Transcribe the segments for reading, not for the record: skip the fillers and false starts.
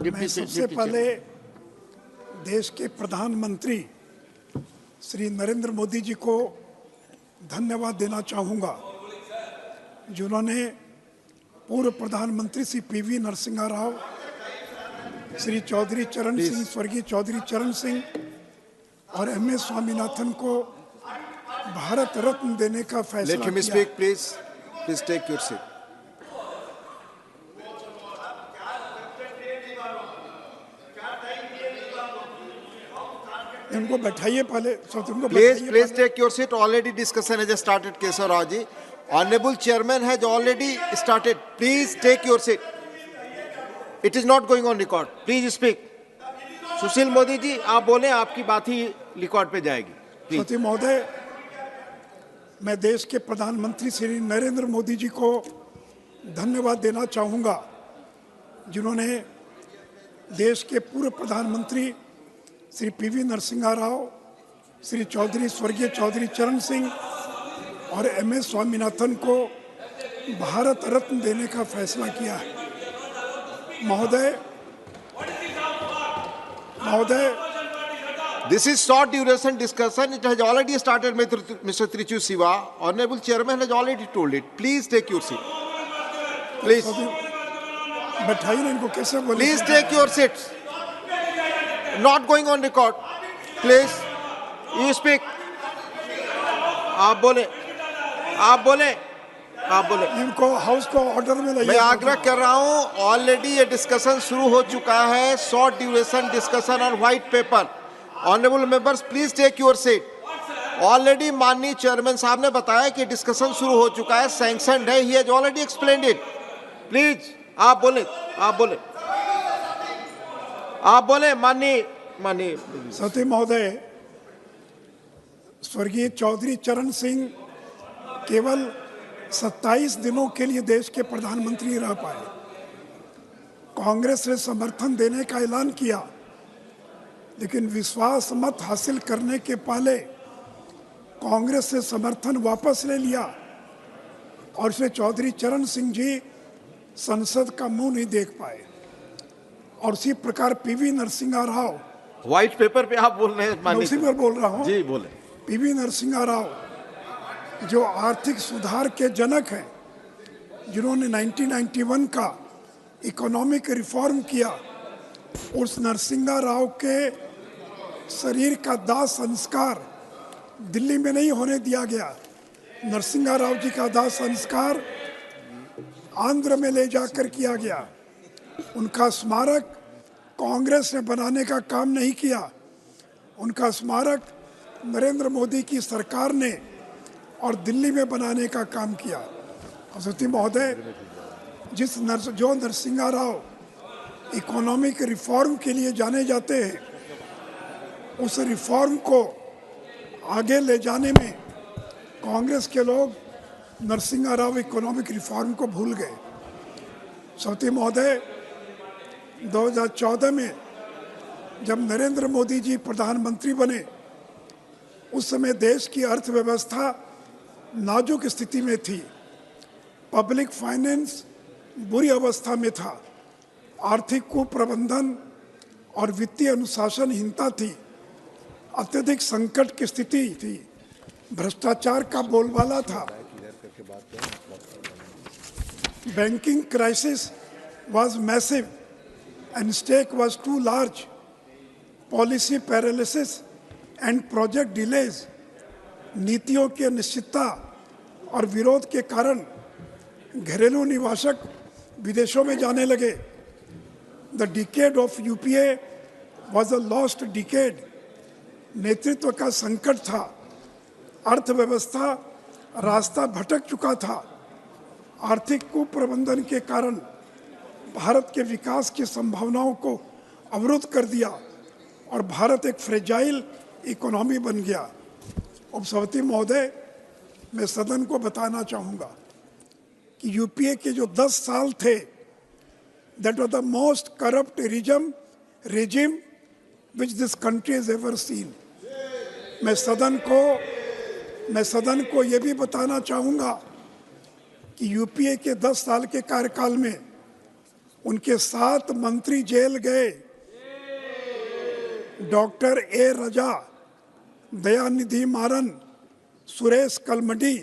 मैं सबसे पहले देश के प्रधानमंत्री श्री नरेंद्र मोदी जी को धन्यवाद देना चाहूँगा, जिन्होंने पूर्व प्रधानमंत्री श्री पीवी नरसिम्हा राव, श्री चौधरी चरण सिंह, स्वर्गीय चौधरी चरण सिंह और एमएस स्वामीनाथन को भारत रत्न देने का फैसला किया। Let him speak, please. Please take your seat. इनको बैठाइए पहले। Please take your seat. Already discussion has started, Keshav Rao ji. Honorable Chairman has already started. Please take your seat. It is not going on record. Please speak. Sushil Modi ji, आप बोले, आपकी बात ही record पे जाएगी। सती महोदय, मैं देश के प्रधानमंत्री श्री नरेंद्र मोदी जी को धन्यवाद देना चाहूँगा, जिन्होंने देश के पूर्व प्रधानमंत्री श्री पीवी नरसिम्हा राव, श्री स्वर्गीय चौधरी चरण सिंह और एमएस स्वामीनाथन को भारत रत्न देने का फैसला किया है। महोदय, this is short duration discussion. It has already started, Mr. Trichu Siva. Honorable Chairman has already told it. Please take your seat. Please. बैठाइए ना इनको, कैसे बोले? Please take your seats. Not going on record. Please. You speak. आप बोले। इनको house को order में लाइए। मैं आग्रह कर रहा हूं, ऑलरेडी ये डिस्कशन शुरू हो चुका है। Short duration discussion on white paper. Honourable members, please take your seat. Already माननीय चेयरमैन साहब ने बताया कि डिस्कशन शुरू हो चुका है, सैंक्शनड है। He has already explained it. Please आप बोले माननीय सती महोदय, स्वर्गीय चौधरी चरण सिंह केवल 27 दिनों के लिए देश के प्रधानमंत्री रह पाए। कांग्रेस ने समर्थन देने का ऐलान किया, लेकिन विश्वास मत हासिल करने के पहले कांग्रेस ने समर्थन वापस ले लिया और श्री चौधरी चरण सिंह जी संसद का मुंह नहीं देख पाए। और उसी प्रकार PV Narasimha Rao, white paper पे आप बोल रहे हैं? उसी पर बोल रहा हूँ जी, बोले। पीवी नरसिम्हा राव जो आर्थिक सुधार के जनक हैं, जिन्होंने 1991 का इकोनॉमिक रिफॉर्म किया, उस नरसिम्हा राव के शरीर का दाह संस्कार दिल्ली में नहीं होने दिया गया। नरसिम्हा राव जी का दाह संस्कार आंध्र में ले जाकर किया गया। उनका स्मारक कांग्रेस ने बनाने का काम नहीं किया। उनका स्मारक नरेंद्र मोदी की सरकार ने और दिल्ली में बनाने का काम किया। सती महोदय, जो नरसिम्हा राव इकोनॉमिक रिफॉर्म के लिए जाने जाते हैं, उस रिफॉर्म को आगे ले जाने में कांग्रेस के लोग नरसिम्हा राव इकोनॉमिक रिफॉर्म को भूल गए। सती महोदय, 2014 में जब नरेंद्र मोदी जी प्रधानमंत्री बने, उस समय देश की अर्थव्यवस्था नाजुक स्थिति में थी। पब्लिक फाइनेंस बुरी अवस्था में था। आर्थिक कुप्रबंधन और वित्तीय अनुशासनहीनता थी। अत्यधिक संकट की स्थिति थी। भ्रष्टाचार का बोलबाला था। Banking crisis was massive and stake was too large. Policy paralysis and project delays, नीतियों की अनिश्चितता और विरोध के कारण घरेलू निवासक विदेशों में जाने लगे। The decade of UPA was a lost decade. नेतृत्व का संकट था। अर्थव्यवस्था रास्ता भटक चुका था। आर्थिक कुप्रबंधन के कारण भारत के विकास की संभावनाओं को अवरुद्ध कर दिया और भारत एक फ्रेजाइल इकोनॉमी बन गया। उपसभापति महोदय, मैं सदन को बताना चाहूँगा कि यूपीए के जो 10 साल थे, that was the most corrupt regime which this country has ever seen. मैं सदन को ये भी बताना चाहूँगा कि यूपीए के 10 साल के कार्यकाल में उनके 7 मंत्री जेल गए। डॉक्टर ए रजा, दयानिधि मारन, सुरेश कलमडी,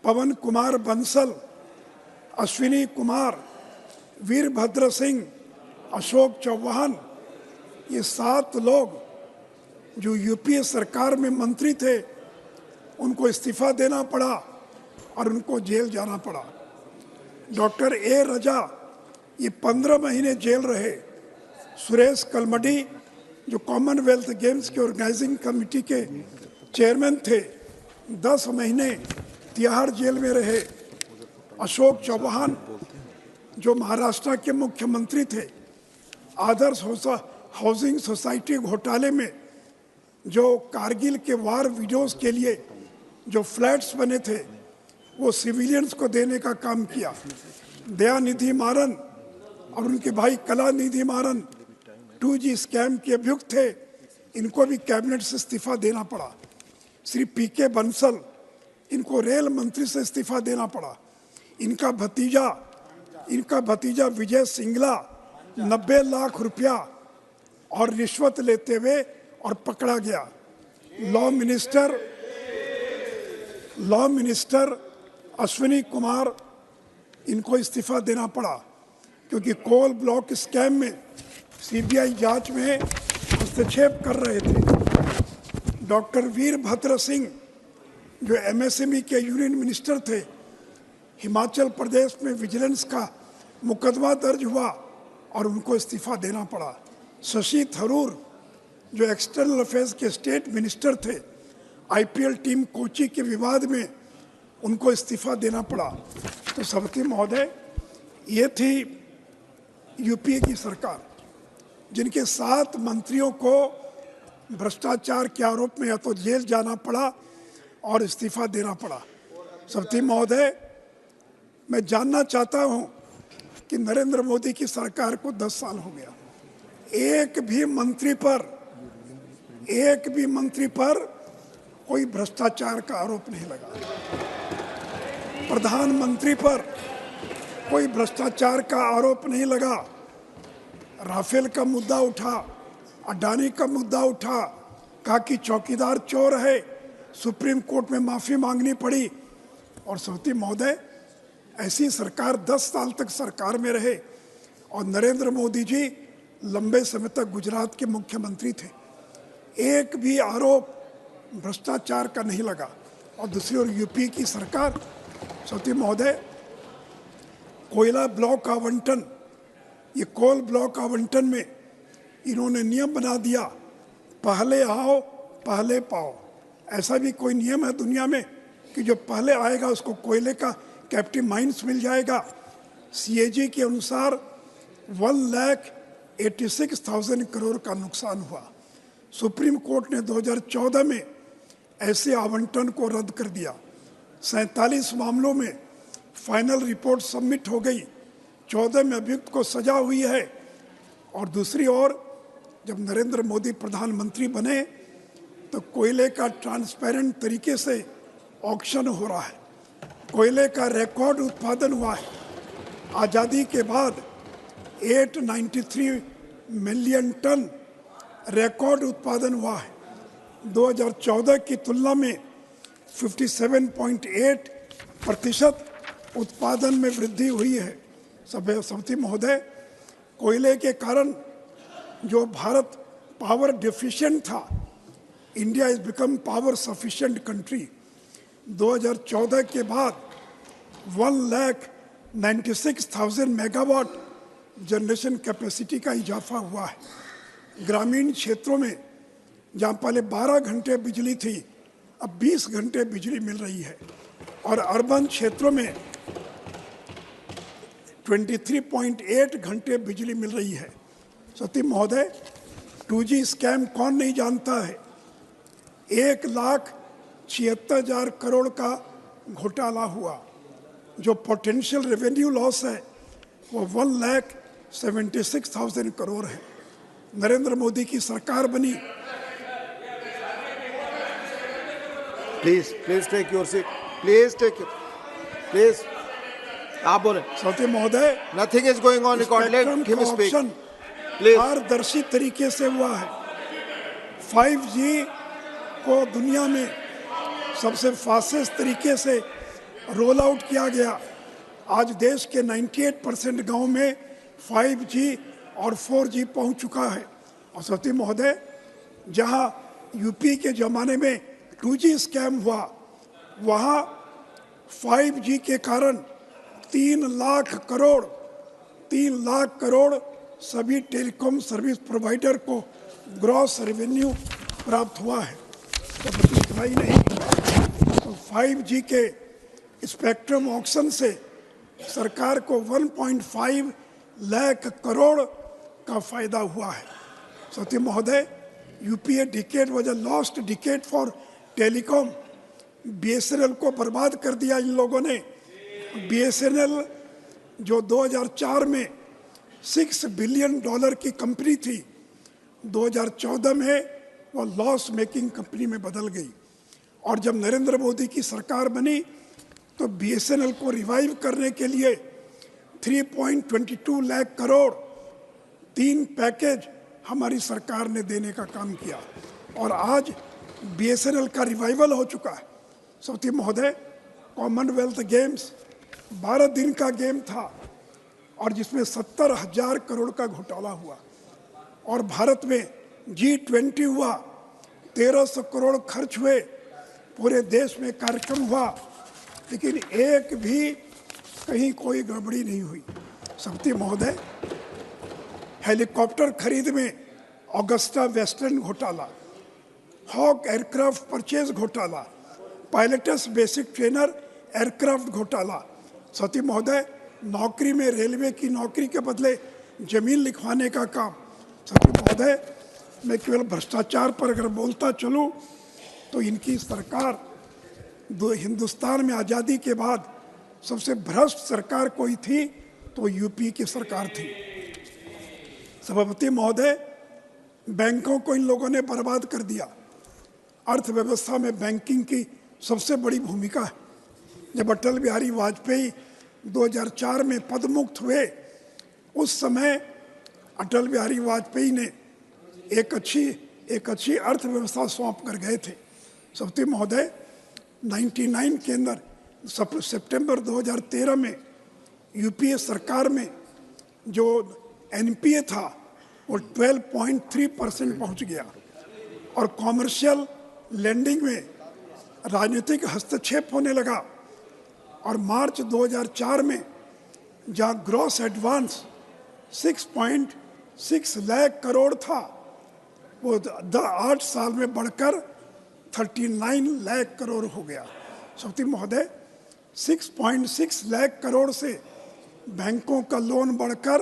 पवन कुमार बंसल, अश्विनी कुमार, वीरभद्र सिंह, अशोक चौहान, ये 7 लोग जो यूपीए सरकार में मंत्री थे, उनको इस्तीफा देना पड़ा और उनको जेल जाना पड़ा। डॉक्टर ए रजा ये 15 महीने जेल रहे। सुरेश कलमडी जो कॉमनवेल्थ गेम्स के ऑर्गेनाइजिंग कमेटी के चेयरमैन थे, 10 महीने तिहाड़ जेल में रहे। अशोक चौहान जो महाराष्ट्र के मुख्यमंत्री थे, आदर्श हाउसिंग सोसाइटी घोटाले में जो कारगिल के वार विडोज के लिए जो फ्लैट्स बने थे वो सिविलियंस को देने का काम किया। दयानिधि मारन और उनके भाई कलानिधि मारन 2G स्कैम के अभियुक्त थे, इनको भी कैबिनेट से इस्तीफा देना पड़ा। श्री पीके बंसल, इनको रेल मंत्री से इस्तीफा देना पड़ा। इनका भतीजा विजय सिंगला 90 लाख रुपया और रिश्वत लेते हुए और पकड़ा गया। लॉ मिनिस्टर अश्विनी कुमार, इनको इस्तीफा देना पड़ा क्योंकि कोल ब्लॉक स्कैम में सीबीआई जांच में हस्तक्षेप कर रहे थे। डॉक्टर वीरभद्र सिंह जो एमएसएमई के यूनियन मिनिस्टर थे, हिमाचल प्रदेश में विजिलेंस का मुकदमा दर्ज हुआ और उनको इस्तीफा देना पड़ा। शशि थरूर जो एक्सटर्नल अफेयर्स के स्टेट मिनिस्टर थे, आईपीएल टीम कोची के विवाद में उनको इस्तीफा देना पड़ा। तो सभापति महोदय, ये थी यूपीए की सरकार जिनके 7 मंत्रियों को भ्रष्टाचार के आरोप में या तो जेल जाना पड़ा और इस्तीफा देना पड़ा। सभापति महोदय, मैं जानना चाहता हूं कि नरेंद्र मोदी की सरकार को 10 साल हो गया, एक भी मंत्री पर कोई भ्रष्टाचार का आरोप नहीं लगा। प्रधानमंत्री पर कोई भ्रष्टाचार का आरोप नहीं लगा। राफेल का मुद्दा उठा, अडानी का मुद्दा उठा, कहा कि चौकीदार चोर है, सुप्रीम कोर्ट में माफी मांगनी पड़ी। और सभापति महोदय, ऐसी सरकार 10 साल तक सरकार में रहे और नरेंद्र मोदी जी लंबे समय तक गुजरात के मुख्यमंत्री थे, एक भी आरोप भ्रष्टाचार का नहीं लगा। और दूसरी ओर यूपी की सरकार, सभापति महोदय, कोयला ब्लॉक आवंटन, ये कोल ब्लॉक आवंटन में इन्होंने नियम बना दिया, पहले आओ पहले पाओ। ऐसा भी कोई नियम है दुनिया में कि जो पहले आएगा उसको कोयले का कैप्टिव माइंस मिल जाएगा? सीएजी के अनुसार 1,86,000 करोड़ का नुकसान हुआ। सुप्रीम कोर्ट ने 2014 में ऐसे आवंटन को रद्द कर दिया। 47 मामलों में फाइनल रिपोर्ट सबमिट हो गई, 14 में अभियुक्त को सजा हुई है। और दूसरी ओर जब नरेंद्र मोदी प्रधानमंत्री बने तो कोयले का ट्रांसपेरेंट तरीके से ऑक्शन हो रहा है, कोयले का रिकॉर्ड उत्पादन हुआ है। आज़ादी के बाद 893 मिलियन टन रिकॉर्ड उत्पादन हुआ है। 2014 की तुलना में 57.8% उत्पादन में वृद्धि हुई है। सभापति महोदय, कोयले के कारण जो भारत पावर डिफिशिएंट था, India is become power sufficient country. 2014 के बाद 1,96,000 मेगावाट जनरेशन कैपेसिटी का इजाफा हुआ है। ग्रामीण क्षेत्रों में जहाँ पहले 12 घंटे बिजली थी, अब 20 घंटे बिजली मिल रही है। और अर्बन क्षेत्रों में 23.8 घंटे बिजली मिल रही है। सती महोदय, 2G स्कैम कौन नहीं जानता है? 1,76,000 करोड़ का घोटाला हुआ। जो पोटेंशियल रेवेन्यू लॉस है वो 1,76,000 करोड़ है। नरेंद्र मोदी की सरकार बनी। Please take your seat, please. आप बोले। सौती महोदय, nothing is going on record, let him speak please. पारदर्शी तरीके से हुआ है। 5G को दुनिया में सबसे फास्टेस्ट तरीके से रोल आउट किया गया। आज देश के 98% गांव में 5G और 4G पहुंच चुका है। और सती महोदय, जहां यूपी के ज़माने में 2G स्कैम हुआ, वहां 5G के कारण 3 लाख करोड़ सभी टेलीकॉम सर्विस प्रोवाइडर को ग्रॉस रेवेन्यू प्राप्त हुआ है। तो इतना ही नहीं, तो 5G के स्पेक्ट्रम ऑक्शन से सरकार को 1.5 लाख करोड़ का फायदा हुआ है। सती महोदय, UPA decade was a lost decade for telecom. BSNL को बर्बाद कर दिया इन लोगों ने। BSNL जो 2004 में $6 बिलियन की कंपनी थी, 2014 में वो लॉस मेकिंग कंपनी में बदल गई। और जब नरेंद्र मोदी की सरकार बनी तो BSNL को रिवाइव करने के लिए 3.22 लाख करोड़ 3 पैकेज हमारी सरकार ने देने का काम किया और आज BSNL का रिवाइवल हो चुका है। सौती महोदय, कॉमनवेल्थ गेम्स 12 दिन का गेम था और जिसमें 70,000 करोड़ का घोटाला हुआ। और भारत में G20 हुआ, 1300 करोड़ खर्च हुए, पूरे देश में कार्यक्रम हुआ, लेकिन एक भी कहीं कोई गड़बड़ी नहीं हुई। सौती महोदय, हेलीकॉप्टर खरीद में ऑगस्टा वेस्टर्न घोटाला, हॉक एयरक्राफ्ट परचेज घोटाला, पायलटस बेसिक ट्रेनर एयरक्राफ्ट घोटाला। सती महोदय, नौकरी में रेलवे की नौकरी के बदले जमीन लिखवाने का काम। सती महोदय, मैं केवल भ्रष्टाचार पर अगर बोलता चलूं तो इनकी सरकार हिंदुस्तान में आज़ादी के बाद सबसे भ्रष्ट सरकार कोई थी तो यूपी की सरकार थी। सभापति महोदय, बैंकों को इन लोगों ने बर्बाद कर दिया। अर्थव्यवस्था में बैंकिंग की सबसे बड़ी भूमिका है। जब अटल बिहारी वाजपेयी 2004 में पदमुक्त हुए, उस समय अटल बिहारी वाजपेयी ने एक अच्छी अर्थव्यवस्था सौंप कर गए थे। सभापति महोदय, 99 के अंदर सितंबर 2013 में यूपीए सरकार में जो NPA था वो 12.3% पहुंच गया और कॉमर्शियल लैंडिंग में राजनीतिक हस्तक्षेप होने लगा। और मार्च 2004 में जहां ग्रॉस एडवांस 6.6 लाख करोड़ था, वो 8 साल में बढ़कर 39 लाख करोड़ हो गया। सौती महोदय, 6.6 लाख करोड़ से बैंकों का लोन बढ़कर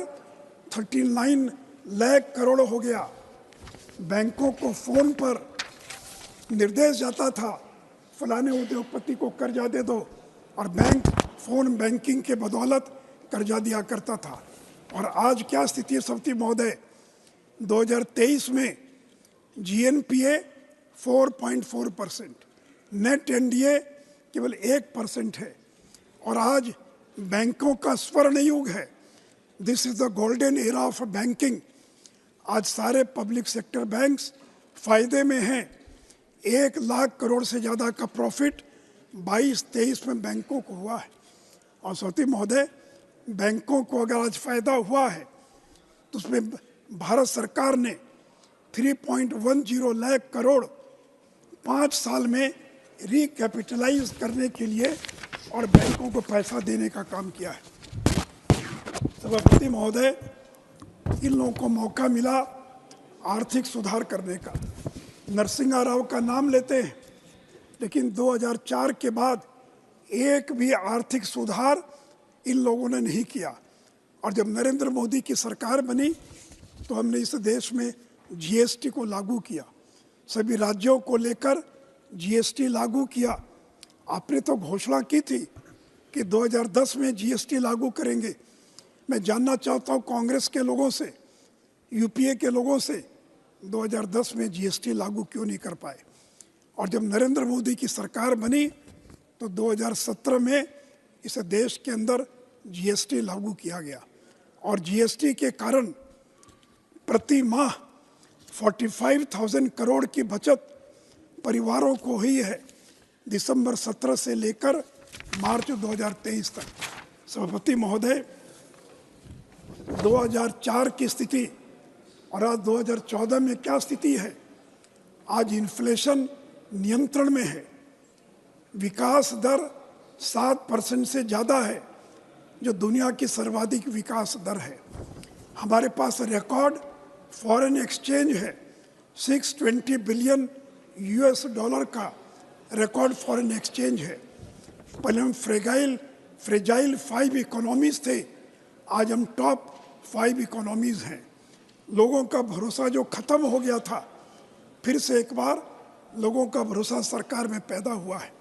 39 लाख करोड़ हो गया। बैंकों को फोन पर निर्देश जाता था, फलाने उद्योगपति को कर्जा दे दो, और बैंक फोन बैंकिंग के बदौलत कर्जा दिया करता था। और आज क्या स्थिति है सौती महोदय, 2023 में GNPA 4.4%, नेट NDA केवल 1% है। और आज बैंकों का स्वर्ण युग है। This is the golden era of banking. आज सारे पब्लिक सेक्टर बैंक्स फायदे में हैं। 1 लाख करोड़ से ज़्यादा का प्रॉफिट 22-23 में बैंकों को हुआ है। और सौती महोदय, बैंकों को अगर आज फायदा हुआ है तो उसमें भारत सरकार ने 3.10 लाख करोड़ 5 साल में रिकैपिटलाइज करने के लिए और बैंकों को पैसा देने का काम किया है। सभापति महोदय, इन लोगों को मौका मिला आर्थिक सुधार करने का। नरसिंहा राव का नाम लेते हैं, लेकिन 2004 के बाद एक भी आर्थिक सुधार इन लोगों ने नहीं किया। और जब नरेंद्र मोदी की सरकार बनी तो हमने इस देश में GST को लागू किया, सभी राज्यों को लेकर GST लागू किया। आपने तो घोषणा की थी कि 2010 में GST लागू करेंगे। मैं जानना चाहता हूँ कांग्रेस के लोगों से, यूपीए के लोगों से, 2010 में GST लागू क्यों नहीं कर पाए? और जब नरेंद्र मोदी की सरकार बनी तो 2017 में इस देश के अंदर जीएसटी लागू किया गया और जीएसटी के कारण प्रति माह 45,000 करोड़ की बचत परिवारों को हुई है दिसंबर 17 से लेकर मार्च 2023 तक। सभापति महोदय, 2004 की स्थिति और आज 2014 में क्या स्थिति है? आज इन्फ्लेशन नियंत्रण में है, विकास दर 7% से ज़्यादा है जो दुनिया की सर्वाधिक विकास दर है। हमारे पास रिकॉर्ड फॉरेन एक्सचेंज है, 620 बिलियन यूएस डॉलर का रिकॉर्ड फॉरेन एक्सचेंज है। पहले हम फ्रेजाइल 5 इकोनॉमीज थे, आज हम टॉप 5 इकोनॉमीज हैं। लोगों का भरोसा जो खत्म हो गया था, फिर से एक बार लोगों का भरोसा सरकार में पैदा हुआ है।